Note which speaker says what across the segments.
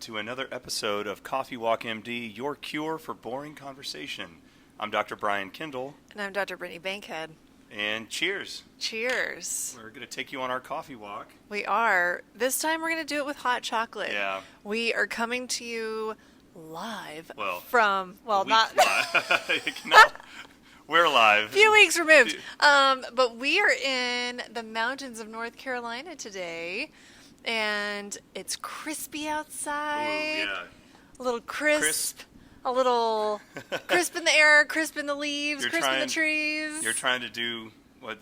Speaker 1: to another episode of Coffee Walk MD, your cure for boring conversation. I'm Dr. Brian Kendall.
Speaker 2: And I'm Dr. Brittany Bankhead.
Speaker 1: And cheers.
Speaker 2: Cheers.
Speaker 1: We're going to take you on our coffee walk.
Speaker 2: We are. This time we're going to do it with hot chocolate.
Speaker 1: Yeah.
Speaker 2: We are coming to you live
Speaker 1: not we're live.
Speaker 2: A few weeks removed. But we are in the mountains of North Carolina today, and it's crispy outside.
Speaker 1: Ooh, yeah.
Speaker 2: A little crisp. A little crisp in the air, crisp in the leaves, in the trees.
Speaker 1: You're trying to do what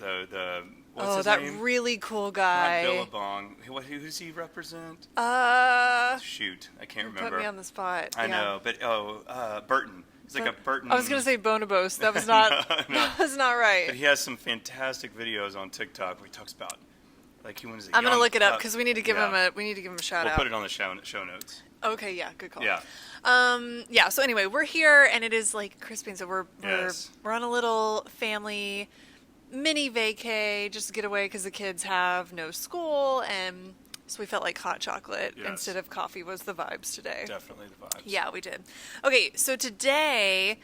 Speaker 1: what's his
Speaker 2: that
Speaker 1: name?
Speaker 2: really cool guy.
Speaker 1: Not Billabong. Who does he represent? Shoot, I can't remember.
Speaker 2: Put me on the spot.
Speaker 1: I know, but Burton. He's like a Burton.
Speaker 2: I was going to say Bonobos. That was not.
Speaker 1: No.
Speaker 2: That was not right.
Speaker 1: But he has some fantastic videos on TikTok where he talks about like he was.
Speaker 2: I'm going to look it up because we need to give him a shout out.
Speaker 1: We'll put it on the show notes.
Speaker 2: Okay, yeah, good call.
Speaker 1: Yeah.
Speaker 2: So anyway, we're here and it is like crispy, so we're on a little family mini vacay, just to get away because the kids have no school, and so we felt like hot chocolate instead of coffee was the vibes today.
Speaker 1: Definitely the vibes.
Speaker 2: Yeah, we did. Okay, so today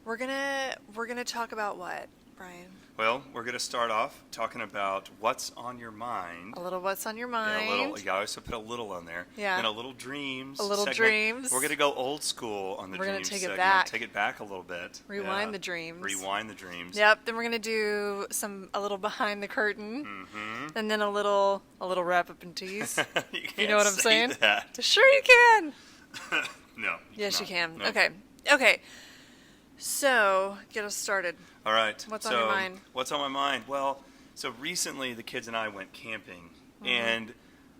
Speaker 2: we're gonna talk about what, Brian?
Speaker 1: Well, we're going to start off talking about what's on your mind.
Speaker 2: A little what's on your mind.
Speaker 1: I also put a little on there.
Speaker 2: Yeah.
Speaker 1: And a little dreams.
Speaker 2: A little
Speaker 1: segment.
Speaker 2: Dreams.
Speaker 1: We're going to go old school on the
Speaker 2: we're
Speaker 1: dreams
Speaker 2: gonna
Speaker 1: segment.
Speaker 2: take
Speaker 1: it back a little bit.
Speaker 2: Rewind the dreams.
Speaker 1: Rewind the dreams.
Speaker 2: Yep. Then we're going to do a little behind the curtain. Mm-hmm. And then a little wrap up and tease.
Speaker 1: You
Speaker 2: know what I'm saying?
Speaker 1: That.
Speaker 2: Sure you can.
Speaker 1: No.
Speaker 2: Yes, you can.
Speaker 1: No.
Speaker 2: Okay. So, get us started.
Speaker 1: All right.
Speaker 2: What's on your mind?
Speaker 1: What's on my mind? Well, so recently the kids and I went camping, and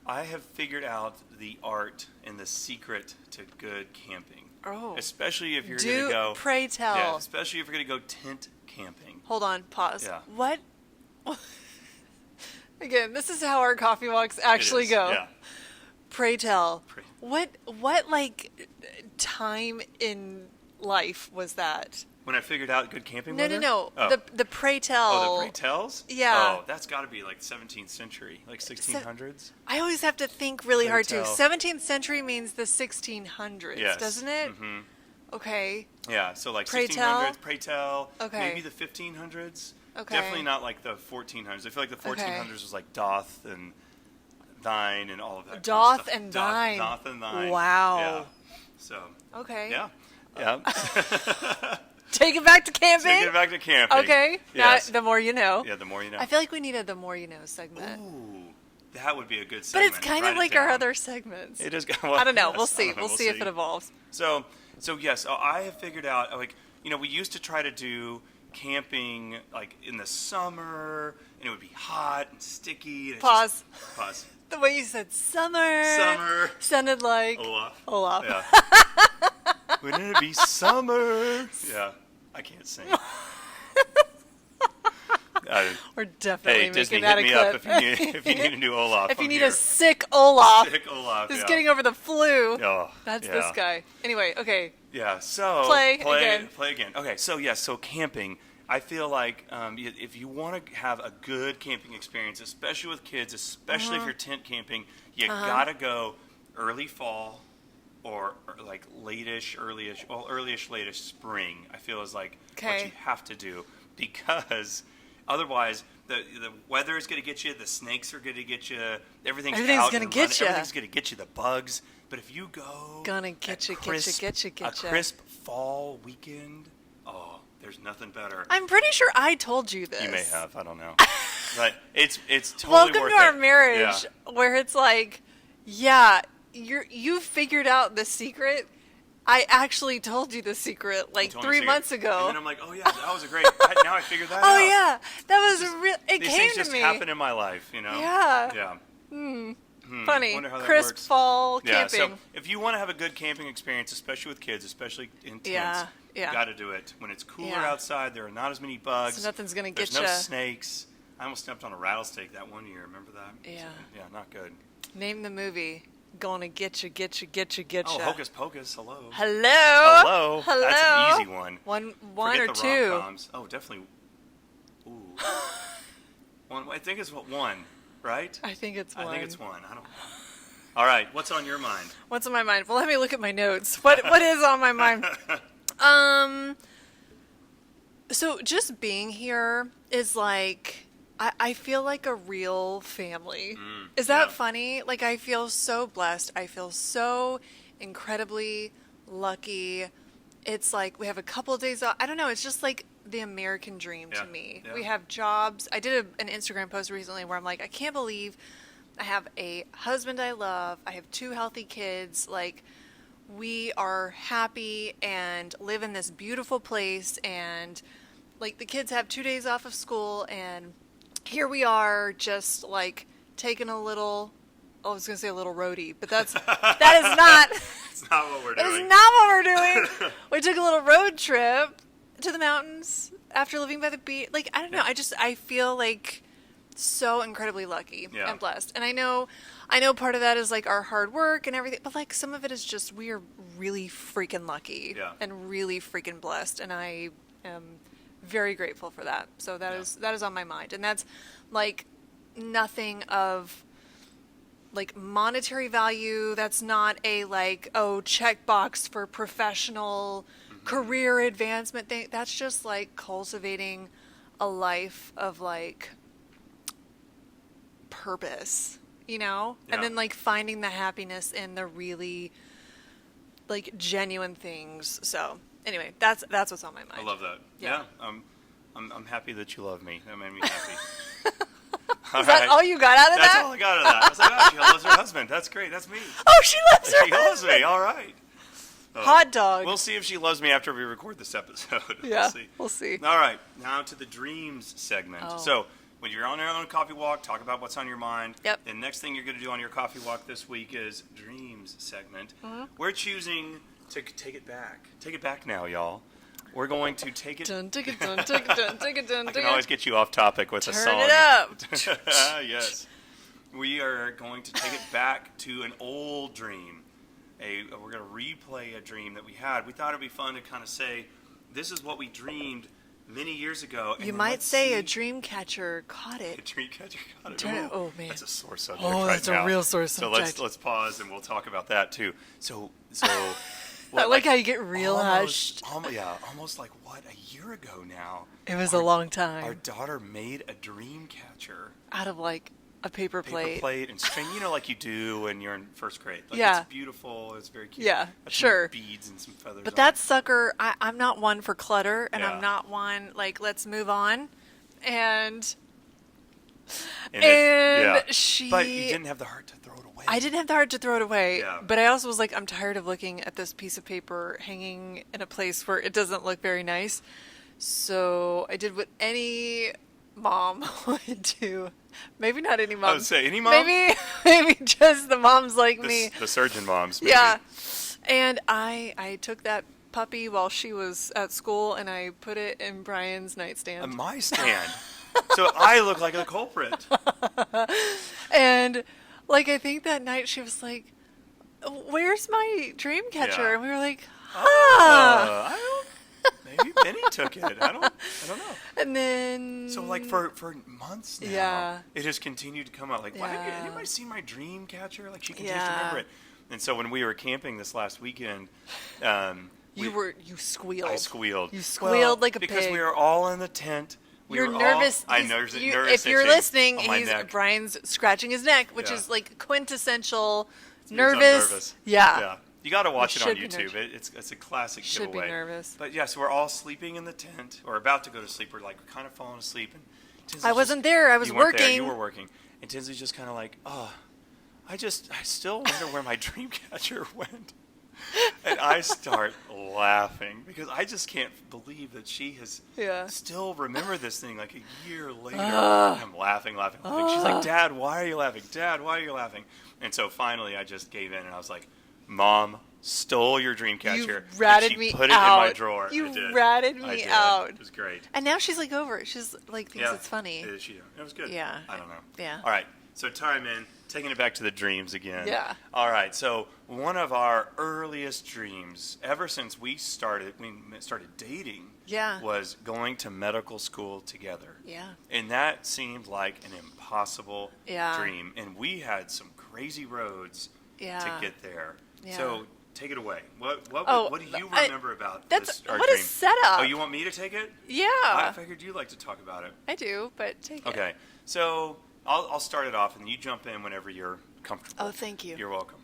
Speaker 1: I have figured out the art and the secret to good camping.
Speaker 2: Oh.
Speaker 1: Especially if you're going to go.
Speaker 2: Pray tell.
Speaker 1: Yeah, especially if you're going to go tent camping.
Speaker 2: Hold on. Pause.
Speaker 1: Yeah.
Speaker 2: What? Again, this is how our coffee walks actually go.
Speaker 1: Yeah.
Speaker 2: Pray tell. What like time in life was that?
Speaker 1: When I figured out good camping weather?
Speaker 2: No.
Speaker 1: Oh.
Speaker 2: The pray tell.
Speaker 1: Oh, the pray tells?
Speaker 2: Yeah.
Speaker 1: Oh, that's got to be like 17th century, like 1600s.
Speaker 2: I always have to think really
Speaker 1: Pray
Speaker 2: hard
Speaker 1: tell.
Speaker 2: too. 17th century means the 1600s, doesn't it?
Speaker 1: Mm-hmm.
Speaker 2: Okay.
Speaker 1: Yeah, so like
Speaker 2: Pray
Speaker 1: 1600s,
Speaker 2: tell?
Speaker 1: pray tell.
Speaker 2: Okay.
Speaker 1: Maybe the 1500s.
Speaker 2: Okay.
Speaker 1: Definitely not like the 1400s. I feel like the 1400s was like doth and thine and all of that.
Speaker 2: Doth
Speaker 1: kind of
Speaker 2: and
Speaker 1: stuff.
Speaker 2: thine.
Speaker 1: Doth and thine.
Speaker 2: Wow.
Speaker 1: Yeah. So.
Speaker 2: Okay.
Speaker 1: Yeah.
Speaker 2: Take it back to camping?
Speaker 1: Take it back to camping.
Speaker 2: Okay.
Speaker 1: Yes.
Speaker 2: The more you know.
Speaker 1: Yeah, the more you know.
Speaker 2: I feel like we need a the more you know segment.
Speaker 1: Ooh, that would be a good
Speaker 2: But
Speaker 1: segment.
Speaker 2: it's kind
Speaker 1: Write
Speaker 2: of
Speaker 1: it
Speaker 2: like our
Speaker 1: down.
Speaker 2: other segments.
Speaker 1: It is. Well,
Speaker 2: I don't know.
Speaker 1: yes,
Speaker 2: We'll see.
Speaker 1: I don't know.
Speaker 2: We'll see if it evolves.
Speaker 1: So yes, I have figured out, like, we used to try to do camping like in the summer, and it would be hot and sticky. And
Speaker 2: Pause.
Speaker 1: Pause.
Speaker 2: The way you said summer sounded like Olaf.
Speaker 1: Yeah. Wouldn't it be summer? Yeah. I can't sing.
Speaker 2: We're definitely
Speaker 1: hey, Disney,
Speaker 2: making that
Speaker 1: hit me
Speaker 2: a
Speaker 1: up
Speaker 2: clip.
Speaker 1: if you need a new Olaf.
Speaker 2: If you need
Speaker 1: here.
Speaker 2: a sick Olaf.
Speaker 1: Sick Olaf,
Speaker 2: who's getting over the flu.
Speaker 1: Oh,
Speaker 2: That's this guy. Anyway, okay.
Speaker 1: Yeah, so
Speaker 2: play
Speaker 1: again. Okay, so camping. I feel like if you want to have a good camping experience, especially with kids, especially if you're tent camping, you gotta go early fall or like earlyish, latest spring. I feel is like what you have to do, because otherwise the weather is going to get you, the snakes are going to get you, everything's
Speaker 2: going to get you.
Speaker 1: Everything's going to get you, the bugs. But if you go
Speaker 2: gonna get you.
Speaker 1: A crisp fall weekend, there's nothing better.
Speaker 2: I'm pretty sure I told you this.
Speaker 1: You may have, I don't know. But it's totally
Speaker 2: Welcome
Speaker 1: worth
Speaker 2: to our
Speaker 1: it.
Speaker 2: marriage, where it's like, you figured out the secret. I actually told you the secret like 3 months ago.
Speaker 1: And then I'm like, oh yeah, that was a great. Now I figured that out.
Speaker 2: Oh yeah, that was real. It
Speaker 1: These
Speaker 2: came
Speaker 1: things
Speaker 2: to
Speaker 1: just
Speaker 2: me.
Speaker 1: happen in my life,
Speaker 2: Yeah.
Speaker 1: Yeah.
Speaker 2: Funny.
Speaker 1: Wonder how that
Speaker 2: Crisp
Speaker 1: works.
Speaker 2: fall
Speaker 1: Yeah.
Speaker 2: camping.
Speaker 1: So if you want to have a good camping experience, especially with kids, especially in tents, you got to do it when it's cooler outside. There are not as many bugs.
Speaker 2: So nothing's gonna get
Speaker 1: There's
Speaker 2: you.
Speaker 1: no snakes. I almost stepped on a rattlesnake that one year. Remember that?
Speaker 2: Yeah.
Speaker 1: So, yeah, not good.
Speaker 2: Name the movie. Gonna get you.
Speaker 1: Oh, Hocus Pocus. Hello.
Speaker 2: Hello.
Speaker 1: That's an easy one.
Speaker 2: One
Speaker 1: Forget
Speaker 2: or
Speaker 1: the
Speaker 2: two.
Speaker 1: rom-coms. Oh, definitely. Ooh. One. I think it's one, right?
Speaker 2: I think it's one.
Speaker 1: I think it's one. I don't. All right, what's on your mind?
Speaker 2: What's on my mind? Well, let me look at my notes. What is on my mind? So just being here is like, I feel like a real family. Is that funny? Like, I feel so blessed. I feel so incredibly lucky. It's like we have a couple of days off. I don't know. It's just like the American dream to me.
Speaker 1: Yeah.
Speaker 2: We have jobs. I did an Instagram post recently where I'm like, I can't believe I have a husband I love. I have 2 healthy kids. Like, we are happy and live in this beautiful place. And like, the kids have 2 days off of school, and here we are just like taking a little, I was going to say a little roadie, but that is not,
Speaker 1: It's not what we're
Speaker 2: that
Speaker 1: doing.
Speaker 2: is not what we're doing. We took a little road trip to the mountains after living by the beach. Like, I don't know. I feel like so incredibly lucky and blessed. And I know part of that is like our hard work and everything, but like some of it is just, we are really freaking lucky and really freaking blessed. And I am very grateful for that. So that is on my mind. And that's like nothing of like monetary value. That's not a like, oh, checkbox for professional career advancement thing. That's just like cultivating a life of like purpose, you know? And then like finding the happiness in the really like genuine things. So anyway, that's what's on my mind.
Speaker 1: I love that. Yeah. I'm happy that you love me. That made me happy.
Speaker 2: Is that all you got out of that?
Speaker 1: That's all I got out of that. I was like, oh, she loves her husband. That's great. That's me.
Speaker 2: Oh, she loves her
Speaker 1: She loves
Speaker 2: husband.
Speaker 1: me. All right.
Speaker 2: Hot dog.
Speaker 1: We'll see if she loves me after we record this episode.
Speaker 2: Yeah, we'll see.
Speaker 1: All right. Now to the dreams segment.
Speaker 2: Oh.
Speaker 1: So when you're on your own coffee walk, talk about what's on your mind.
Speaker 2: Yep.
Speaker 1: The next thing you're going to do on your coffee walk this week is dreams segment. We're choosing to take it back. Take it back now, y'all. We're going to take it.
Speaker 2: Dun, tick it, dun, tick it, dun, tick it, dun,
Speaker 1: I
Speaker 2: tick
Speaker 1: can
Speaker 2: it.
Speaker 1: always get you off topic with a
Speaker 2: Turn
Speaker 1: song.
Speaker 2: it up.
Speaker 1: Yes. We are going to take it back to an old dream. We're going to replay a dream that we had. We thought it'd be fun to kind of say, this is what we dreamed many years ago. And
Speaker 2: You
Speaker 1: then
Speaker 2: might
Speaker 1: let's
Speaker 2: say
Speaker 1: see-
Speaker 2: a dream catcher caught
Speaker 1: A
Speaker 2: it.
Speaker 1: dream catcher got it.
Speaker 2: Turn it-
Speaker 1: Ooh,
Speaker 2: oh, man.
Speaker 1: That's a sore subject
Speaker 2: Oh,
Speaker 1: right
Speaker 2: that's a
Speaker 1: now.
Speaker 2: real sore
Speaker 1: So
Speaker 2: subject.
Speaker 1: let's pause and we'll talk about that too. So
Speaker 2: I like how you get real hushed.
Speaker 1: Almost like what, a year ago now.
Speaker 2: It was a long time.
Speaker 1: Our daughter made a dream catcher.
Speaker 2: Out of like a paper
Speaker 1: Paper
Speaker 2: plate.
Speaker 1: plate and string, like you do when you're in first grade. Like,
Speaker 2: Yeah.
Speaker 1: It's beautiful. It's very cute.
Speaker 2: Yeah,
Speaker 1: Got some
Speaker 2: sure.
Speaker 1: beads and some feathers.
Speaker 2: But
Speaker 1: on
Speaker 2: that
Speaker 1: it.
Speaker 2: sucker, I'm not one for clutter, and
Speaker 1: Yeah.
Speaker 2: I'm not one, like, let's move on. And
Speaker 1: Yeah.
Speaker 2: she...
Speaker 1: But you didn't have the heart to throw it away.
Speaker 2: I didn't have the heart to throw it away,
Speaker 1: Yeah.
Speaker 2: but I also was like, I'm tired of looking at this piece of paper hanging in a place where it doesn't look very nice. So I did what any mom would do. Maybe not any mom.
Speaker 1: I would say any mom?
Speaker 2: Maybe just the moms like me.
Speaker 1: The surgeon moms. Maybe.
Speaker 2: Yeah. And I took that puppy while she was at school, and I put it in Brian's nightstand.
Speaker 1: My stand. So I look like a culprit.
Speaker 2: And like, I think that night she was like, "Where's my dream catcher?"
Speaker 1: Yeah.
Speaker 2: And we were like,
Speaker 1: I don't. Maybe Benny took it. I don't know.
Speaker 2: And then
Speaker 1: So like for months now,
Speaker 2: Yeah.
Speaker 1: it has continued to come out. Like, why have
Speaker 2: Yeah.
Speaker 1: anybody seen my dream catcher? Like, she continues to
Speaker 2: Yeah.
Speaker 1: remember it. And so when we were camping this last weekend,
Speaker 2: you squealed.
Speaker 1: I squealed.
Speaker 2: You squealed like a
Speaker 1: because
Speaker 2: pig.
Speaker 1: we were all in the tent. We
Speaker 2: You're
Speaker 1: were
Speaker 2: nervous.
Speaker 1: All, I
Speaker 2: He's-
Speaker 1: nervous.
Speaker 2: you-
Speaker 1: nervous
Speaker 2: if you're
Speaker 1: itching
Speaker 2: listening,
Speaker 1: on my neck.
Speaker 2: Brian's scratching his neck, which
Speaker 1: Yeah.
Speaker 2: is like quintessential
Speaker 1: Means I'm
Speaker 2: nervous. Yeah.
Speaker 1: You got to watch it on
Speaker 2: should be
Speaker 1: YouTube.
Speaker 2: nervous.
Speaker 1: It's a classic
Speaker 2: Should be
Speaker 1: giveaway.
Speaker 2: nervous.
Speaker 1: But yeah, so we're all sleeping in the tent, or about to go to sleep. We're like kind of falling asleep. And Tinsley's
Speaker 2: I wasn't there. I was
Speaker 1: you weren't there,
Speaker 2: working.
Speaker 1: You were working. And Tinsley's just kind of like, oh, I still wonder where my dream catcher went. And I start laughing because I just can't believe that she has still remembered this thing like a year later. And I'm laughing. She's like, Dad, why are you laughing? Dad, why are you laughing? And so finally I just gave in and I was like, Mom stole your dream catcher.
Speaker 2: You ratted
Speaker 1: and
Speaker 2: me
Speaker 1: she put
Speaker 2: out.
Speaker 1: it in my drawer.
Speaker 2: You
Speaker 1: I did.
Speaker 2: ratted
Speaker 1: I
Speaker 2: me
Speaker 1: did.
Speaker 2: out.
Speaker 1: It was great.
Speaker 2: And now she's like over it. She's like thinks it's funny.
Speaker 1: It was good.
Speaker 2: Yeah.
Speaker 1: I don't know.
Speaker 2: Yeah.
Speaker 1: All right. So time in, taking it back to the dreams again.
Speaker 2: Yeah.
Speaker 1: All right. So one of our earliest dreams, ever since we started dating, was going to medical school together.
Speaker 2: Yeah.
Speaker 1: And that seemed like an impossible
Speaker 2: Yeah.
Speaker 1: dream. And we had some crazy roads
Speaker 2: Yeah.
Speaker 1: to get there.
Speaker 2: Yeah.
Speaker 1: So take it away. What do you remember about
Speaker 2: that's
Speaker 1: this? Our
Speaker 2: what
Speaker 1: dream?
Speaker 2: a setup.
Speaker 1: Oh, you want me to take it?
Speaker 2: Yeah.
Speaker 1: I figured you'd like to talk about it.
Speaker 2: I do, but take it.
Speaker 1: Okay, so I'll start it off, and you jump in whenever you're comfortable.
Speaker 2: Oh, thank you.
Speaker 1: You're welcome.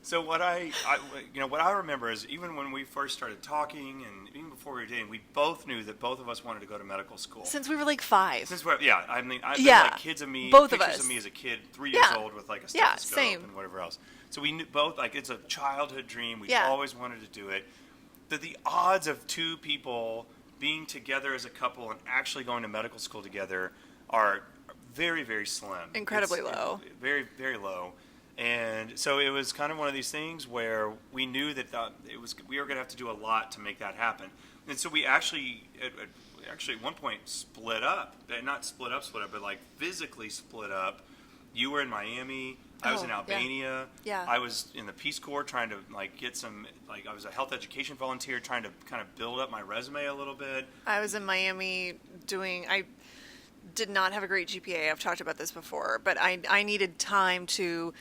Speaker 1: So what what I remember is even when we first started talking, and even before we were dating, we both knew that both of us wanted to go to medical school.
Speaker 2: Since we were like 5.
Speaker 1: Since we're, yeah, I mean, I've
Speaker 2: Yeah.
Speaker 1: like kids of me,
Speaker 2: Both of
Speaker 1: pictures
Speaker 2: us.
Speaker 1: of me as a kid, 3 years
Speaker 2: Yeah.
Speaker 1: old with like a
Speaker 2: Yeah,
Speaker 1: stethoscope
Speaker 2: same.
Speaker 1: and whatever else. So we knew both, like, it's a childhood dream. We've
Speaker 2: Yeah.
Speaker 1: always wanted to do it. The odds of two people being together as a couple and actually going to medical school together are very, very slim.
Speaker 2: Incredibly low.
Speaker 1: Very, very low. And so it was kind of one of these things where we knew that we were going to have to do a lot to make that happen. And so we actually at one point split up. Not split up, but like physically split up. You were in Miami. I was in
Speaker 2: Oh, yeah.
Speaker 1: Albania.
Speaker 2: Yeah.
Speaker 1: I was in the Peace Corps trying to like get some, like I was a health education volunteer trying to kind of build up my resume a little bit.
Speaker 2: I was in Miami I did not have a great GPA. I've talked about this before, but I needed time to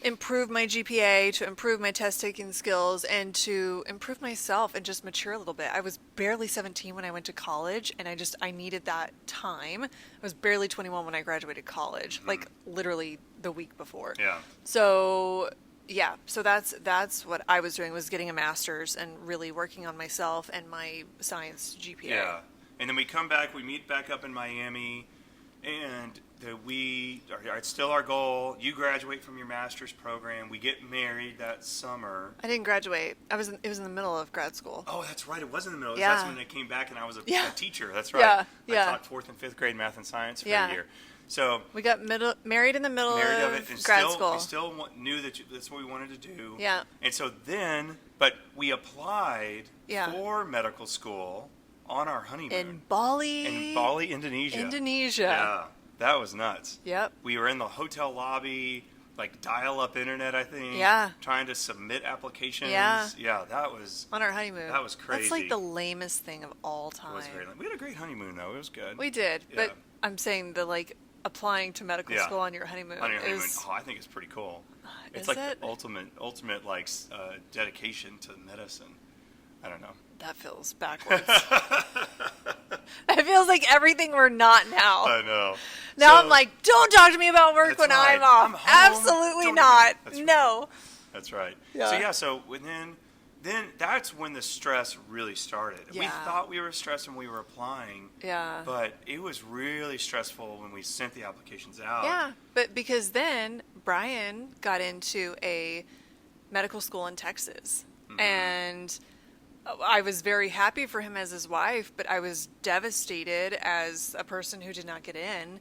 Speaker 2: improve my GPA, to improve my test taking skills, and to improve myself and just mature a little bit. I was barely 17 when I went to college, and I needed that time. I was barely 21 when I graduated college, like literally the week before.
Speaker 1: Yeah.
Speaker 2: So yeah, so that's what I was doing, was getting a master's and really working on myself and my science GPA.
Speaker 1: Yeah. And then we come back, we meet back up in Miami, and it's still our goal. You graduate from your master's program. We get married that summer.
Speaker 2: I didn't graduate. It was in the middle of grad school.
Speaker 1: Oh, that's right. It was in the middle.
Speaker 2: Yeah.
Speaker 1: That's when I came back and I was a
Speaker 2: Yeah.
Speaker 1: teacher. That's right.
Speaker 2: Yeah, yeah.
Speaker 1: I taught 4th and 5th grade math and science for
Speaker 2: Yeah.
Speaker 1: a year. So
Speaker 2: We got married in the middle
Speaker 1: married
Speaker 2: of
Speaker 1: of it, and
Speaker 2: grad
Speaker 1: still,
Speaker 2: school.
Speaker 1: we still knew that's what we wanted to do.
Speaker 2: Yeah.
Speaker 1: And so then, but we applied
Speaker 2: Yeah.
Speaker 1: for medical school on our honeymoon
Speaker 2: in Bali.
Speaker 1: in Bali, Indonesia.
Speaker 2: Indonesia.
Speaker 1: Yeah, that was nuts.
Speaker 2: Yep.
Speaker 1: We were in the hotel lobby, like dial-up internet, I think.
Speaker 2: Yeah.
Speaker 1: Trying to submit applications.
Speaker 2: Yeah.
Speaker 1: Yeah, that was
Speaker 2: On our honeymoon.
Speaker 1: That was
Speaker 2: That's
Speaker 1: crazy.
Speaker 2: like the lamest thing of all time.
Speaker 1: was very. We had a great honeymoon though. It was good.
Speaker 2: We did,
Speaker 1: Yeah.
Speaker 2: but I'm saying the applying to medical
Speaker 1: Yeah.
Speaker 2: school on your honeymoon
Speaker 1: On your honeymoon,
Speaker 2: is
Speaker 1: I think it's pretty cool. It's
Speaker 2: is
Speaker 1: like
Speaker 2: it?
Speaker 1: the ultimate like dedication to medicine. I don't know.
Speaker 2: That feels backwards. It feels like everything we're not now.
Speaker 1: I know.
Speaker 2: Now
Speaker 1: So-
Speaker 2: I'm like, don't talk to me about work
Speaker 1: That's
Speaker 2: when
Speaker 1: right.
Speaker 2: I'm off.
Speaker 1: I'm home.
Speaker 2: Absolutely
Speaker 1: Don't
Speaker 2: not.
Speaker 1: even- that's right.
Speaker 2: No.
Speaker 1: That's right.
Speaker 2: Yeah.
Speaker 1: So then that's when the stress really started. We
Speaker 2: Yeah.
Speaker 1: thought we were stressed when we were applying.
Speaker 2: Yeah.
Speaker 1: But it was really stressful when we sent the applications out.
Speaker 2: Yeah, but because then Brian got into a medical school in Texas,
Speaker 1: Mm-hmm.
Speaker 2: and I was very happy for him as his wife, but I was devastated as a person who did not get in,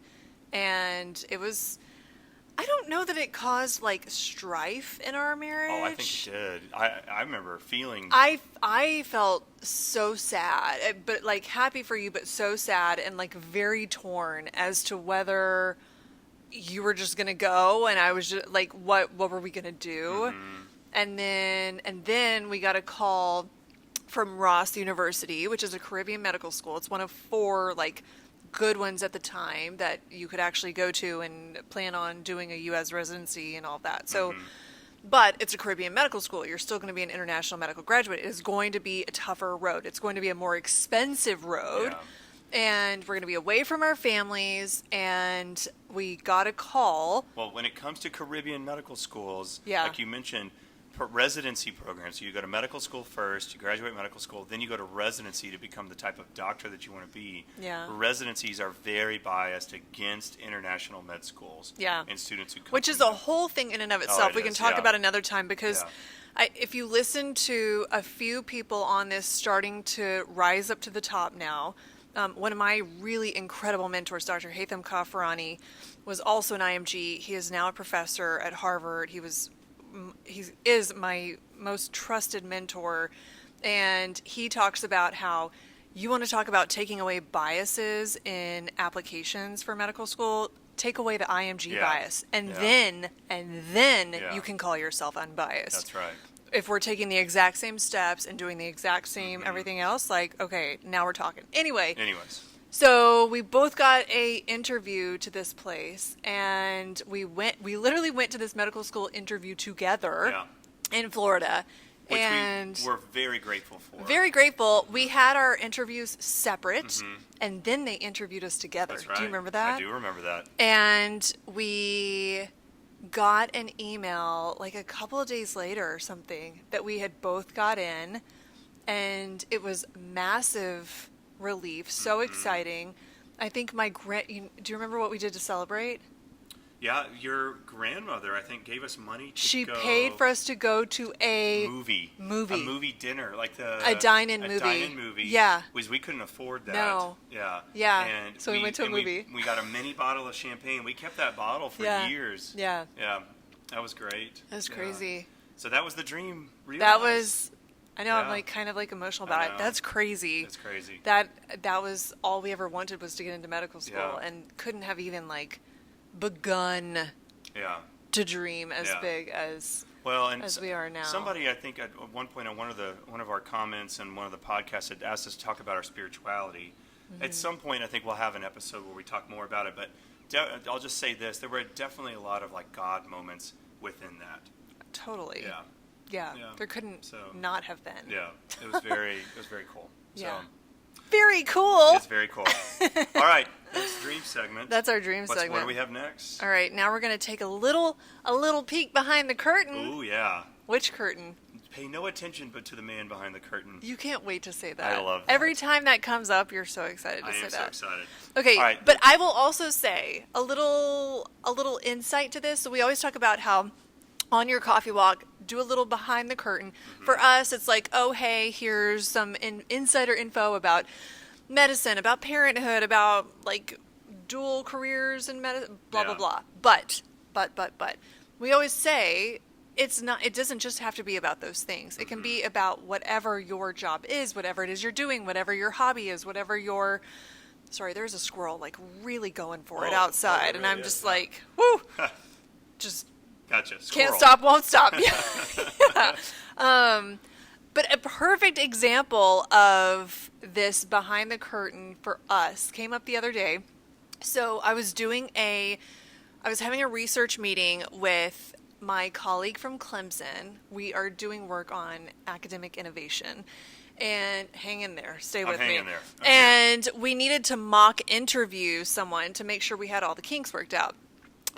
Speaker 2: and it was. I don't know that it caused strife in our marriage.
Speaker 1: Oh, I think it did. I remember feeling.
Speaker 2: I felt so sad, but happy for you, but so sad and very torn as to whether you were just gonna go, and I was just what were we gonna do? And then we got a call from Ross University, which is a Caribbean medical school. It's one of 4 good ones at the time that you could actually go to and plan on doing a U.S. residency and all of that. So, but it's a Caribbean medical school. You're still going to be an international medical graduate. It is going to be a tougher road. It's going to be a more expensive road.
Speaker 1: Yeah.
Speaker 2: And we're going to be away from our families. And we got a call.
Speaker 1: Well, when it comes to Caribbean medical schools,
Speaker 2: Yeah.
Speaker 1: like you mentioned, residency programs. So you go to medical school first, you graduate medical school, then you go to residency to become the type of doctor that you want to be.
Speaker 2: Yeah.
Speaker 1: Residencies are very biased against international med schools.
Speaker 2: Yeah.
Speaker 1: And students who come
Speaker 2: Which is
Speaker 1: from
Speaker 2: a
Speaker 1: them.
Speaker 2: whole thing in and of itself.
Speaker 1: it
Speaker 2: We can
Speaker 1: is,
Speaker 2: talk
Speaker 1: yeah.
Speaker 2: about another time because
Speaker 1: Yeah.
Speaker 2: if you listen to a few people on this starting to rise up to the top now, one of my really incredible mentors, Dr. Haitham Kafarani, was also an IMG. He is now a professor at Harvard. He is my most trusted mentor, and he talks about how you want to talk about taking away biases in applications for medical school. Take away the IMG
Speaker 1: Yeah.
Speaker 2: bias, and
Speaker 1: Yeah.
Speaker 2: then
Speaker 1: Yeah.
Speaker 2: you can call yourself unbiased.
Speaker 1: That's right.
Speaker 2: If we're taking the exact same steps and doing the exact same everything else, okay, now we're talking. Anyways,
Speaker 1: Anyways.
Speaker 2: So we both got a interview to this place, and we literally went to this medical school interview together in Florida.
Speaker 1: Which
Speaker 2: and
Speaker 1: we were very grateful for.
Speaker 2: Very grateful. We had our interviews separate, and then they interviewed us together.
Speaker 1: That's right.
Speaker 2: Do you remember that?
Speaker 1: I do remember that.
Speaker 2: And we got an email like a couple of days later or something that we had both got in, and it was massive relief, so exciting. I think do you remember what we did to celebrate?
Speaker 1: Yeah, your grandmother, I think, gave us money to
Speaker 2: She
Speaker 1: go
Speaker 2: paid for us to go to a
Speaker 1: movie. A movie dinner, like
Speaker 2: a dine-in movie.
Speaker 1: A dine-in movie.
Speaker 2: Yeah.
Speaker 1: Because we couldn't afford that.
Speaker 2: No.
Speaker 1: Yeah.
Speaker 2: Yeah.
Speaker 1: And
Speaker 2: so we went to a movie.
Speaker 1: We got a mini bottle of champagne. We kept that bottle for years.
Speaker 2: Yeah.
Speaker 1: Yeah. That was great.
Speaker 2: That was crazy.
Speaker 1: So that was the dream realized.
Speaker 2: That was, I know, I'm like kind of like emotional about it. That's crazy.
Speaker 1: That's crazy.
Speaker 2: That was all we ever wanted, was to get into medical school, and couldn't have even like begun to dream as big as we are now.
Speaker 1: Somebody, I think, at one point on one of our comments and one of the podcasts had asked us to talk about our spirituality. At some point, I think we'll have an episode where we talk more about it. But I'll just say this: there were definitely a lot of like God moments within that.
Speaker 2: Totally.
Speaker 1: Yeah.
Speaker 2: Yeah. There couldn't not have been.
Speaker 1: Yeah. It was very cool.
Speaker 2: Yeah. Very cool.
Speaker 1: It's very cool. All right, that's dream segment.
Speaker 2: That's our dream segment.
Speaker 1: What do we have next?
Speaker 2: All right, now we're going to take a little peek behind the curtain.
Speaker 1: Ooh, yeah.
Speaker 2: Which curtain?
Speaker 1: Pay no attention but to the man behind the curtain.
Speaker 2: You can't wait to say that.
Speaker 1: I love that.
Speaker 2: Every time that comes up, you're so excited to say that.
Speaker 1: I am so excited.
Speaker 2: Okay,
Speaker 1: all right.
Speaker 2: But I will also say a little insight to this. So we always talk about how on your coffee walk, do a little behind the curtain. For us, it's like, oh, hey, here's some insider info about medicine, about parenthood, about like dual careers and medicine, blah, blah, blah. But, we always say it doesn't just have to be about those things. It can be about whatever your job is, whatever it is you're doing, whatever your hobby is, whatever your, sorry, there's a squirrel like really going for it outside.
Speaker 1: Really
Speaker 2: and I'm just like, whoo, just
Speaker 1: gotcha.
Speaker 2: Can't stop, won't stop. But a perfect example of this behind the curtain for us came up the other day. So I was having a research meeting with my colleague from Clemson. We are doing work on academic innovation. And hang in there. Stay with me.
Speaker 1: Hang in there. Okay.
Speaker 2: And we needed to mock interview someone to make sure we had all the kinks worked out.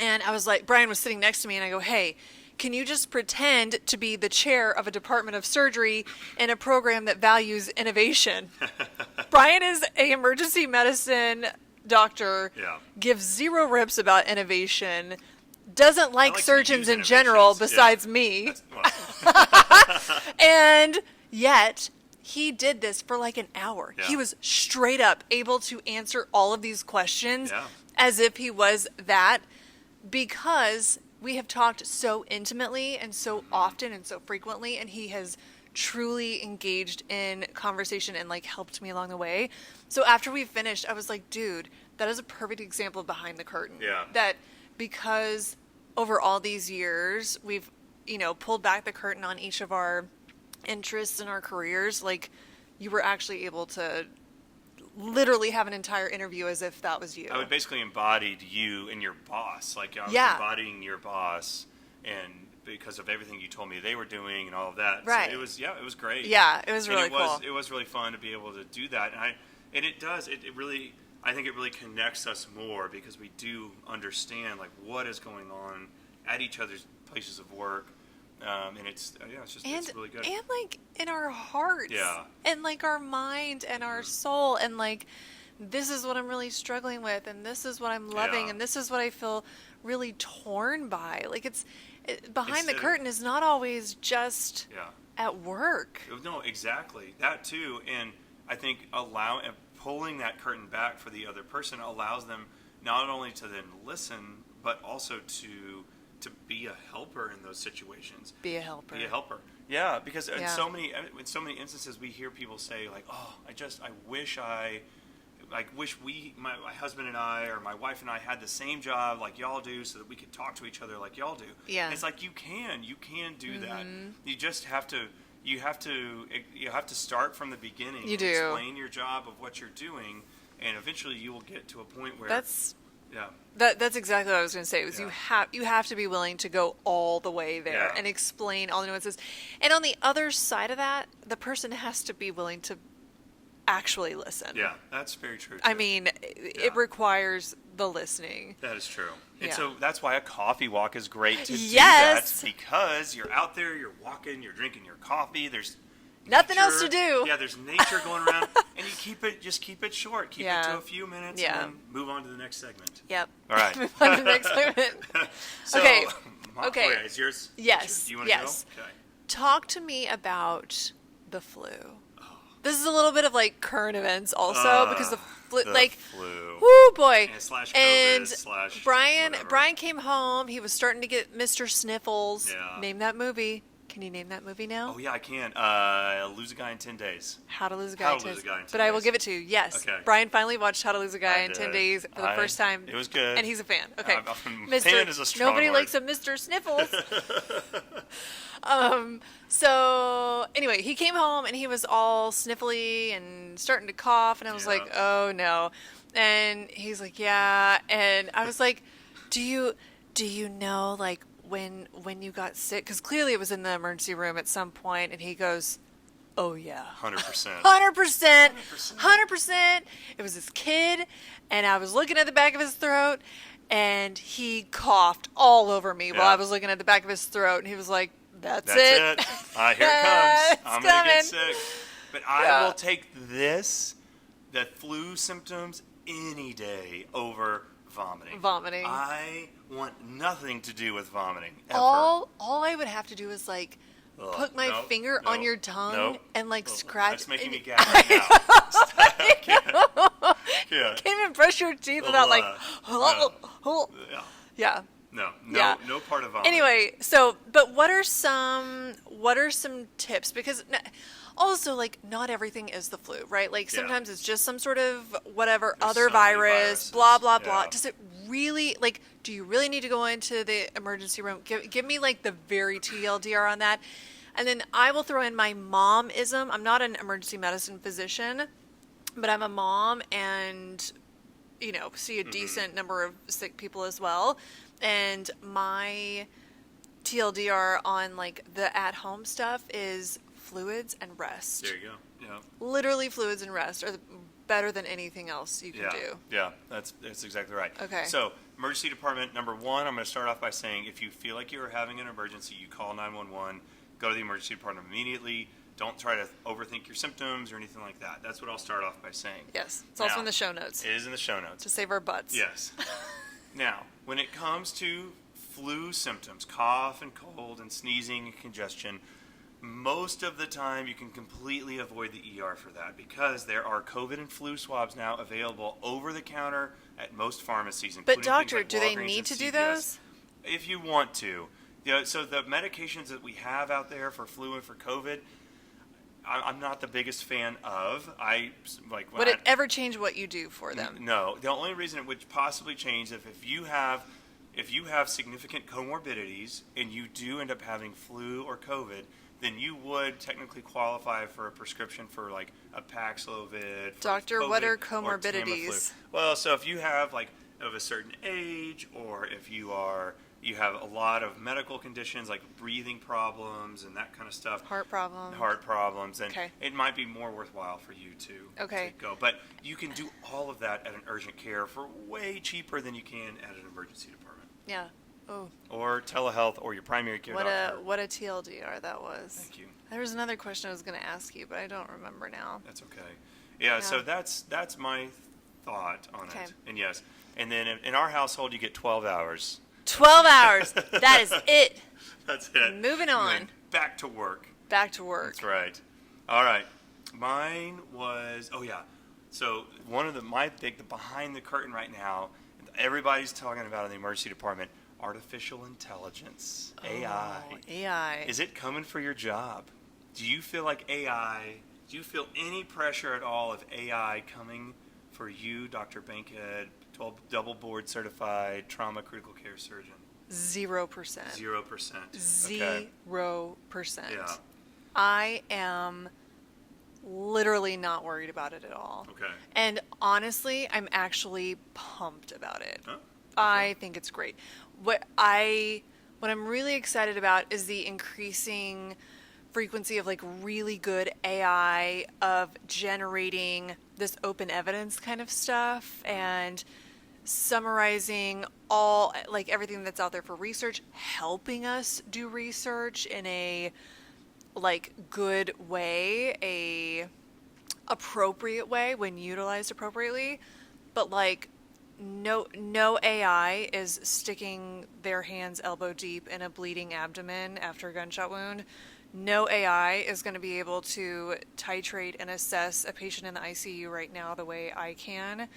Speaker 2: And I was like, Brian was sitting next to me, and I go, hey, can you just pretend to be the chair of a department of surgery in a program that values innovation? Brian is an emergency medicine doctor, gives zero rips about innovation, doesn't like surgeons in general besides me. And yet he did this for like an hour. He was straight up able to answer all of these questions as if he was that, because we have talked so intimately and so often and so frequently, and he has truly engaged in conversation and like helped me along the way. So after we finished, I was like, dude, that is a perfect example of behind the curtain.
Speaker 1: Yeah.
Speaker 2: That because over all these years, we've, pulled back the curtain on each of our interests and our careers, like you were actually able to literally have an entire interview as if that was you.
Speaker 1: I would basically embodied you and your boss. Like I was embodying your boss, and because of everything you told me they were doing and all of that.
Speaker 2: Right.
Speaker 1: So it was great.
Speaker 2: Yeah, it was really cool.
Speaker 1: It was really fun to be able to do that. And it really, I think it really connects us more, because we do understand like what is going on at each other's places of work. And it's really good.
Speaker 2: And like in our hearts, and like our mind and our soul, and like this is what I'm really struggling with, and this is what I'm loving, and this is what I feel really torn by. Like behind the curtain is not always just at work.
Speaker 1: No, exactly that too. And I think pulling that curtain back for the other person allows them not only to then listen, but also to be a helper in those situations. Be a helper. Yeah, because in so many instances we hear people say like, "Oh, I wish my husband and I, or my wife and I, had the same job like y'all do, so that we could talk to each other like y'all do." Yeah. And it's like you can do that. You just have to. You have to start from the beginning. You do. Explain your job of what you're doing, and eventually you will get to a point where
Speaker 2: That's
Speaker 1: yeah.
Speaker 2: that's exactly what I was going to say. Was
Speaker 1: Yeah.
Speaker 2: you have to be willing to go all the way there
Speaker 1: Yeah.
Speaker 2: and explain all the nuances. And on the other side of that, the person has to be willing to actually listen.
Speaker 1: Yeah, that's very true.
Speaker 2: I
Speaker 1: too.
Speaker 2: mean,
Speaker 1: Yeah.
Speaker 2: it requires the listening.
Speaker 1: That is true. And
Speaker 2: Yeah.
Speaker 1: so that's why a coffee walk is great to
Speaker 2: Yes.
Speaker 1: do that, because you're out there, you're walking, you're drinking your coffee, there's
Speaker 2: Nothing else
Speaker 1: nature.
Speaker 2: to do.
Speaker 1: Yeah, there's nature going around, and you keep it short. Keep it
Speaker 2: Yeah.
Speaker 1: to a few minutes,
Speaker 2: Yeah.
Speaker 1: and then move on to the next segment.
Speaker 2: Yep.
Speaker 1: All right.
Speaker 2: Move on to the next segment.
Speaker 1: So,
Speaker 2: Okay.
Speaker 1: Okay. Oh, yeah, is yours?
Speaker 2: Yes.
Speaker 1: Do you want
Speaker 2: Yes.
Speaker 1: to go? Okay.
Speaker 2: Talk to me about the flu. This is a little bit of like current events also because the flu,
Speaker 1: The flu.
Speaker 2: whoo boy,
Speaker 1: And slash COVID
Speaker 2: and
Speaker 1: slash
Speaker 2: Brian
Speaker 1: whatever.
Speaker 2: came home. He was starting to get Mr. Sniffles.
Speaker 1: Yeah.
Speaker 2: Name that movie. Can you name that movie now?
Speaker 1: Oh yeah, I can. Lose a guy in 10 days.
Speaker 2: How to Lose a Guy
Speaker 1: How
Speaker 2: in
Speaker 1: to
Speaker 2: 10
Speaker 1: Lose a Guy in 10
Speaker 2: But I will
Speaker 1: Days.
Speaker 2: give it to you. Yes.
Speaker 1: Okay.
Speaker 2: Brian finally watched How to Lose a Guy
Speaker 1: I
Speaker 2: in 10
Speaker 1: did.
Speaker 2: days for the first time.
Speaker 1: It was good.
Speaker 2: And he's a fan. Okay.
Speaker 1: Fan is a strong
Speaker 2: Nobody
Speaker 1: word.
Speaker 2: likes a Mr. Sniffles. So anyway, he came home and he was all sniffly and starting to cough, and I was
Speaker 1: Yeah.
Speaker 2: like, "Oh no!" And he's like, "Yeah," and I was like, "Do you know like when you got sick? Because clearly it was in the emergency room at some point." And he goes, "Oh yeah."
Speaker 1: 100%.
Speaker 2: 100%. 100%. It was this kid, and I was looking at the back of his throat, and he coughed all over me while
Speaker 1: Yeah.
Speaker 2: I was looking at the back of his throat, and he was like, That's it.
Speaker 1: Here it comes.
Speaker 2: It's
Speaker 1: I'm going to get
Speaker 2: coming.
Speaker 1: sick. But I
Speaker 2: Yeah.
Speaker 1: will take the flu symptoms, any day over vomiting.
Speaker 2: Vomiting.
Speaker 1: I want nothing to do with vomiting, ever.
Speaker 2: All I would have to do is like
Speaker 1: Ugh,
Speaker 2: put my
Speaker 1: nope,
Speaker 2: finger on
Speaker 1: nope,
Speaker 2: your tongue
Speaker 1: nope.
Speaker 2: and like
Speaker 1: Ugh,
Speaker 2: scratch.
Speaker 1: That's making
Speaker 2: and-
Speaker 1: me gag right now. I can't.
Speaker 2: Can't even brush your teeth without like.
Speaker 1: Yeah.
Speaker 2: Yeah.
Speaker 1: No,
Speaker 2: Yeah.
Speaker 1: no part of vomiting.
Speaker 2: Anyway, so but what are some tips? Because also like not everything is the flu, right? Like
Speaker 1: Yeah.
Speaker 2: sometimes it's just some sort of whatever
Speaker 1: There's
Speaker 2: other
Speaker 1: so many
Speaker 2: virus,
Speaker 1: viruses.
Speaker 2: blah blah blah.
Speaker 1: Yeah.
Speaker 2: Does it really like? Do you really need to go into the emergency room? Give me like the very TLDR on that, and then I will throw in my mom-ism. I'm not an emergency medicine physician, but I'm a mom and see a decent number of sick people as well. And my TLDR on like the at-home stuff is fluids and rest.
Speaker 1: There you go. Yeah.
Speaker 2: Literally fluids and rest are better than anything else you can
Speaker 1: Yeah.
Speaker 2: do.
Speaker 1: Yeah, that's exactly right.
Speaker 2: Okay.
Speaker 1: So, emergency department, number one, I'm going to start off by saying if you feel like you're having an emergency, you call 911, go to the emergency department immediately. Don't try to overthink your symptoms or anything like that. That's what I'll start off by saying.
Speaker 2: Yes. It's also
Speaker 1: Now,
Speaker 2: in the show notes
Speaker 1: It is in the show notes.
Speaker 2: to save our butts.
Speaker 1: Yes. Now, when it comes to flu symptoms, cough and cold and sneezing and congestion, most of the time you can completely avoid the ER for that because there are COVID and flu swabs now available over the counter at most pharmacies, including
Speaker 2: But doctor,
Speaker 1: things
Speaker 2: do
Speaker 1: like
Speaker 2: they
Speaker 1: Walgreens
Speaker 2: need
Speaker 1: and
Speaker 2: to do
Speaker 1: CVS.
Speaker 2: those?
Speaker 1: If you want to. So the medications that we have out there for flu and for COVID, I'm not the biggest fan of.
Speaker 2: Would it ever change what you do for them?
Speaker 1: No. The only reason it would possibly change if you have significant comorbidities and you do end up having flu or COVID, then you would technically qualify for a prescription for like a Paxlovid. for
Speaker 2: Doctor,
Speaker 1: COVID
Speaker 2: what are
Speaker 1: or Tamiflu.
Speaker 2: comorbidities?
Speaker 1: Well, so if you have like of a certain age, or if you have a lot of medical conditions like breathing problems and that kind of stuff.
Speaker 2: Heart problem.
Speaker 1: Heart problems, and
Speaker 2: Okay.
Speaker 1: it might be more worthwhile for you to go. But you can do all of that at an urgent care for way cheaper than you can at an emergency department.
Speaker 2: Yeah. Oh,
Speaker 1: Or telehealth or your primary care doctor.
Speaker 2: what a TLDR that was.
Speaker 1: Thank you.
Speaker 2: There was another question I was going to ask you, but I don't remember now.
Speaker 1: That's okay. Yeah, so
Speaker 2: Yeah.
Speaker 1: that's my thought on
Speaker 2: Okay.
Speaker 1: it. And yes. And then in our household you get 12 hours.
Speaker 2: 12 hours. That is it.
Speaker 1: That's it.
Speaker 2: Moving
Speaker 1: And
Speaker 2: on.
Speaker 1: then back to work.
Speaker 2: Back to work.
Speaker 1: That's right. All right. Mine was, so one of the behind the curtain right now, everybody's talking about in the emergency department, artificial intelligence, AI.
Speaker 2: Oh, AI.
Speaker 1: Is it coming for your job? Do you feel like do you feel any pressure at all of AI coming for you, Dr. Bankhead, double board certified trauma critical care surgeon?
Speaker 2: 0%.
Speaker 1: 0%. Okay.
Speaker 2: 0%.
Speaker 1: Yeah.
Speaker 2: I am literally not worried about it at all.
Speaker 1: Okay.
Speaker 2: And honestly, I'm actually pumped about it.
Speaker 1: Huh? Okay.
Speaker 2: I think it's great. What I'm really excited about is the increasing frequency of like really good AI of generating this open evidence kind of stuff and summarizing all like everything that's out there for research, helping us do research in a like good way, a appropriate way when utilized appropriately. But like no AI is sticking their hands elbow deep in a bleeding abdomen after a gunshot wound. No AI is going to be able to titrate and assess a patient in the ICU right now the way I can.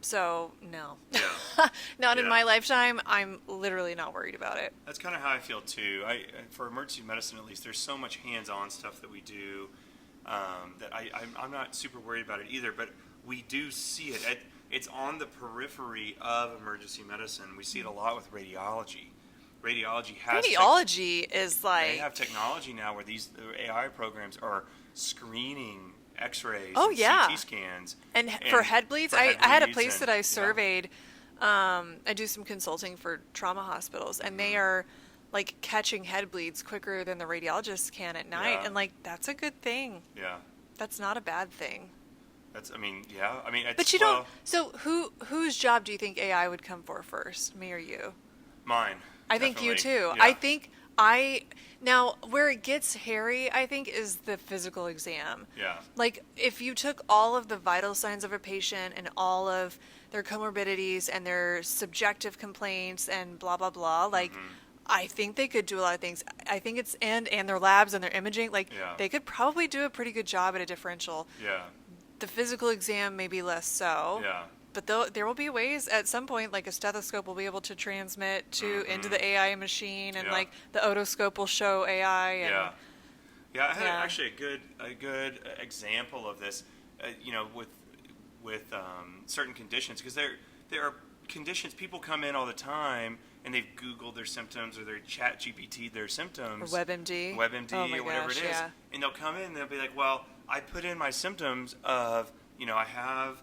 Speaker 2: So, no.
Speaker 1: Yeah.
Speaker 2: Not in
Speaker 1: Yeah.
Speaker 2: my lifetime. I'm literally not worried about it.
Speaker 1: That's kind of how I feel too. For emergency medicine, at least, there's so much hands-on stuff that we do that I'm not super worried about it either. But we do see it. It's on the periphery of emergency medicine. We see it a lot with radiology. Radiology has
Speaker 2: Radiology is like...
Speaker 1: they have technology now where these AI programs are screening X-rays
Speaker 2: Oh,
Speaker 1: and
Speaker 2: yeah.
Speaker 1: CT scans.
Speaker 2: And for head bleeds, I had a place that I
Speaker 1: yeah.
Speaker 2: surveyed. I do some consulting for trauma hospitals, and they are like catching head bleeds quicker than the radiologists can at night.
Speaker 1: Yeah.
Speaker 2: And like, that's a good thing.
Speaker 1: Yeah.
Speaker 2: That's not a bad thing.
Speaker 1: Yeah. It's,
Speaker 2: But you don't. So whose job do you think AI would come for first, me or you?
Speaker 1: Mine.
Speaker 2: I think you
Speaker 1: definitely.
Speaker 2: too.
Speaker 1: Yeah.
Speaker 2: I think now where it gets hairy, I think, is the physical exam.
Speaker 1: Yeah.
Speaker 2: Like if you took all of the vital signs of a patient and all of their comorbidities and their subjective complaints and blah blah blah, like I think they could do a lot of things. I think it's and their labs and their imaging, like
Speaker 1: Yeah.
Speaker 2: they could probably do a pretty good job at a differential.
Speaker 1: Yeah.
Speaker 2: The physical exam maybe less so.
Speaker 1: Yeah.
Speaker 2: But there will be ways at some point, like a stethoscope will be able to transmit to into the AI machine, and
Speaker 1: Yeah.
Speaker 2: like the otoscope will show AI. And,
Speaker 1: Yeah. Yeah, I had
Speaker 2: Yeah.
Speaker 1: actually a good example of this, with certain conditions, because there are conditions people come in all the time and they've Googled their symptoms or they're Chat GPT their symptoms.
Speaker 2: Or WebMD.
Speaker 1: WebMD
Speaker 2: Oh my
Speaker 1: or whatever
Speaker 2: gosh,
Speaker 1: it is,
Speaker 2: yeah.
Speaker 1: and they'll come in and they'll be like, well, I put in my symptoms of, I have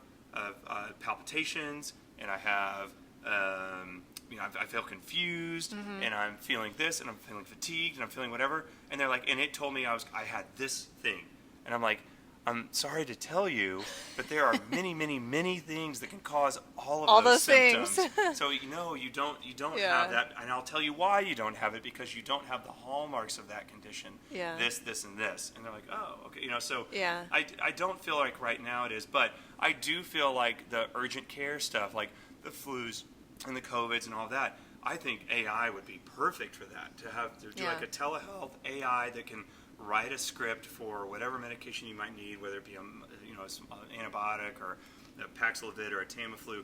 Speaker 1: palpitations and I have, I feel confused and I'm feeling this and I'm feeling fatigued and I'm feeling whatever. And they're like, and it told me I had this thing. And I'm like, I'm sorry to tell you, but there are many, many, many things that can cause all
Speaker 2: All
Speaker 1: those
Speaker 2: those
Speaker 1: symptoms.
Speaker 2: things.
Speaker 1: So you don't
Speaker 2: Yeah.
Speaker 1: have that, and I'll tell you why you don't have it, because you don't have the hallmarks of that condition.
Speaker 2: Yeah.
Speaker 1: This, and this, and they're like, oh, okay, so
Speaker 2: Yeah.
Speaker 1: I don't feel like right now it is, but I do feel like the urgent care stuff, like the flus and the COVIDs and all that, I think AI would be perfect for that, to do
Speaker 2: Yeah.
Speaker 1: like a telehealth AI that can write a script for whatever medication you might need, whether it be an antibiotic or a Paxlovid or a Tamiflu.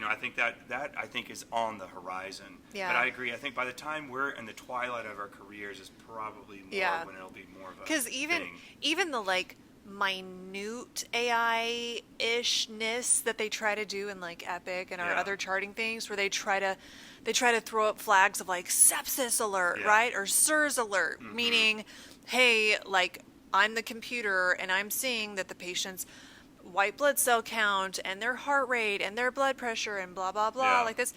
Speaker 1: I think that I think is on the horizon.
Speaker 2: Yeah.
Speaker 1: But I agree. I think by the time we're in the twilight of our careers is probably more
Speaker 2: Yeah.
Speaker 1: when it'll be more of a
Speaker 2: Because even the like minute AI-ishness that they try to do in like Epic and our
Speaker 1: Yeah.
Speaker 2: other charting things, where they try to throw up flags of like sepsis alert,
Speaker 1: Yeah.
Speaker 2: right, or SIRS alert, meaning, hey, like I'm the computer and I'm seeing that the patient's white blood cell count and their heart rate and their blood pressure and blah blah blah,
Speaker 1: Yeah.
Speaker 2: like this.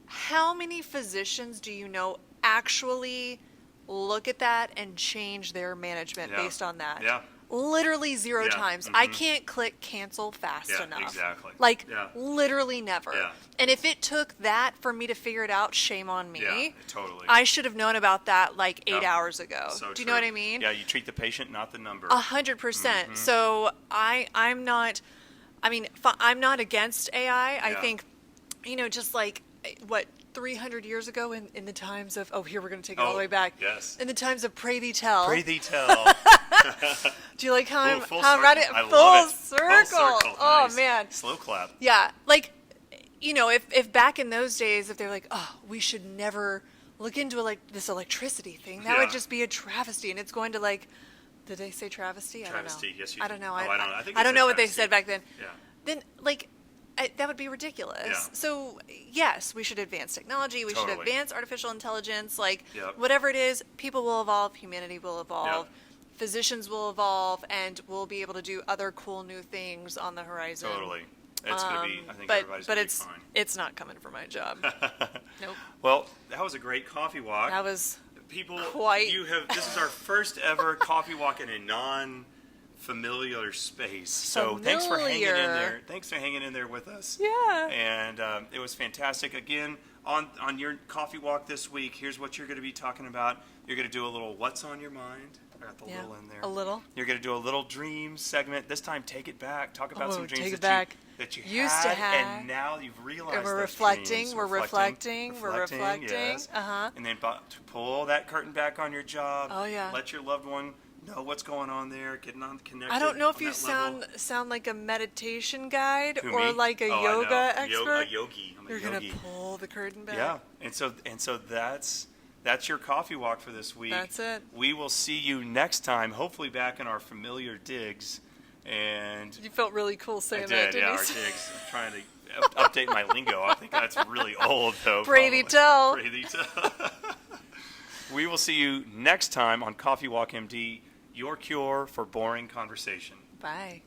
Speaker 2: How many physicians do you know actually look at that and change their management
Speaker 1: Yeah.
Speaker 2: based on that?
Speaker 1: Yeah.
Speaker 2: Literally zero
Speaker 1: Yeah.
Speaker 2: times. I can't click cancel fast
Speaker 1: Yeah,
Speaker 2: enough.
Speaker 1: exactly.
Speaker 2: Like
Speaker 1: Yeah.
Speaker 2: literally never.
Speaker 1: Yeah.
Speaker 2: And if it took that for me to figure it out, shame on me.
Speaker 1: Yeah, totally.
Speaker 2: I should have known about that like 8
Speaker 1: Yeah.
Speaker 2: hours ago.
Speaker 1: So
Speaker 2: Do you
Speaker 1: true.
Speaker 2: know what I mean?
Speaker 1: Yeah, you treat the patient, not the number.
Speaker 2: 100%. So I'm not. I mean, I'm not against AI. I
Speaker 1: Yeah.
Speaker 2: think, just like what 300 years ago in the times of here we're going to take it all the way back.
Speaker 1: Yes.
Speaker 2: In the times of Pray Thee Tell.
Speaker 1: Pray thee tell.
Speaker 2: Do you like how
Speaker 1: Ooh,
Speaker 2: I'm
Speaker 1: full
Speaker 2: how I'm right
Speaker 1: circle.
Speaker 2: at
Speaker 1: I
Speaker 2: full
Speaker 1: love it.
Speaker 2: circle?
Speaker 1: Full circle.
Speaker 2: Oh
Speaker 1: Nice.
Speaker 2: man.
Speaker 1: Slow clap.
Speaker 2: Yeah, like if back in those days, if they're like, oh, we should never look into this electricity thing, that would
Speaker 1: Yeah.
Speaker 2: just be a travesty, and it's going to like, did they say travesty?
Speaker 1: Travesty,
Speaker 2: I don't know.
Speaker 1: yes, you
Speaker 2: I
Speaker 1: did.
Speaker 2: don't know.
Speaker 1: Oh, I don't know. I think
Speaker 2: I
Speaker 1: they
Speaker 2: don't
Speaker 1: said
Speaker 2: know what they
Speaker 1: travesty.
Speaker 2: said back then.
Speaker 1: Yeah.
Speaker 2: Then that would be ridiculous.
Speaker 1: Yeah.
Speaker 2: So yes, we should advance technology. We should
Speaker 1: Totally.
Speaker 2: advance artificial intelligence. Like
Speaker 1: Yep.
Speaker 2: whatever it is, people will evolve. Humanity will evolve.
Speaker 1: Yep.
Speaker 2: physicians will evolve, and we'll be able to do other cool new things on the horizon.
Speaker 1: Totally. It's going to be, I think
Speaker 2: But
Speaker 1: everybody's going to be fine.
Speaker 2: it's not coming for my job. Nope.
Speaker 1: Well, that was a great coffee walk.
Speaker 2: That was
Speaker 1: People,
Speaker 2: quite.
Speaker 1: this is our first ever coffee walk in a non-familiar space. So thanks for hanging in there. Thanks for hanging in there with us.
Speaker 2: Yeah.
Speaker 1: And it was fantastic. Again, on your coffee walk this week, here's what you're going to be talking about. You're going to do a little what's on your mind. I got the little in there.
Speaker 2: A little.
Speaker 1: You're going to do a little dream segment. This time, take it back. Talk about some dreams that you
Speaker 2: Used
Speaker 1: had,
Speaker 2: to have.
Speaker 1: and now you've realized
Speaker 2: And we're
Speaker 1: those
Speaker 2: reflecting.
Speaker 1: dreams.
Speaker 2: We're reflecting.
Speaker 1: Yes. And then to pull that curtain back on your job.
Speaker 2: Oh, yeah.
Speaker 1: Let your loved one know what's going on there. Getting on connected.
Speaker 2: I don't know if
Speaker 1: on
Speaker 2: you
Speaker 1: that level.
Speaker 2: sound like a meditation guide
Speaker 1: Who,
Speaker 2: or
Speaker 1: me?
Speaker 2: like a
Speaker 1: Oh, I
Speaker 2: yoga
Speaker 1: know.
Speaker 2: expert.
Speaker 1: A yogi. I'm a
Speaker 2: You're
Speaker 1: yogi.
Speaker 2: gonna pull the curtain back.
Speaker 1: Yeah, and so that's your coffee walk for this week.
Speaker 2: That's it.
Speaker 1: We will see you next time, hopefully back in our familiar digs. And
Speaker 2: You felt really cool saying
Speaker 1: I
Speaker 2: that,
Speaker 1: did, yeah, our
Speaker 2: didn't you?
Speaker 1: digs. I'm trying to update my lingo. I think that's really old, though.
Speaker 2: Brady
Speaker 1: probably.
Speaker 2: tell.
Speaker 1: Brady tell. We will see you next time on Coffee Walk MD, your cure for boring conversation.
Speaker 2: Bye.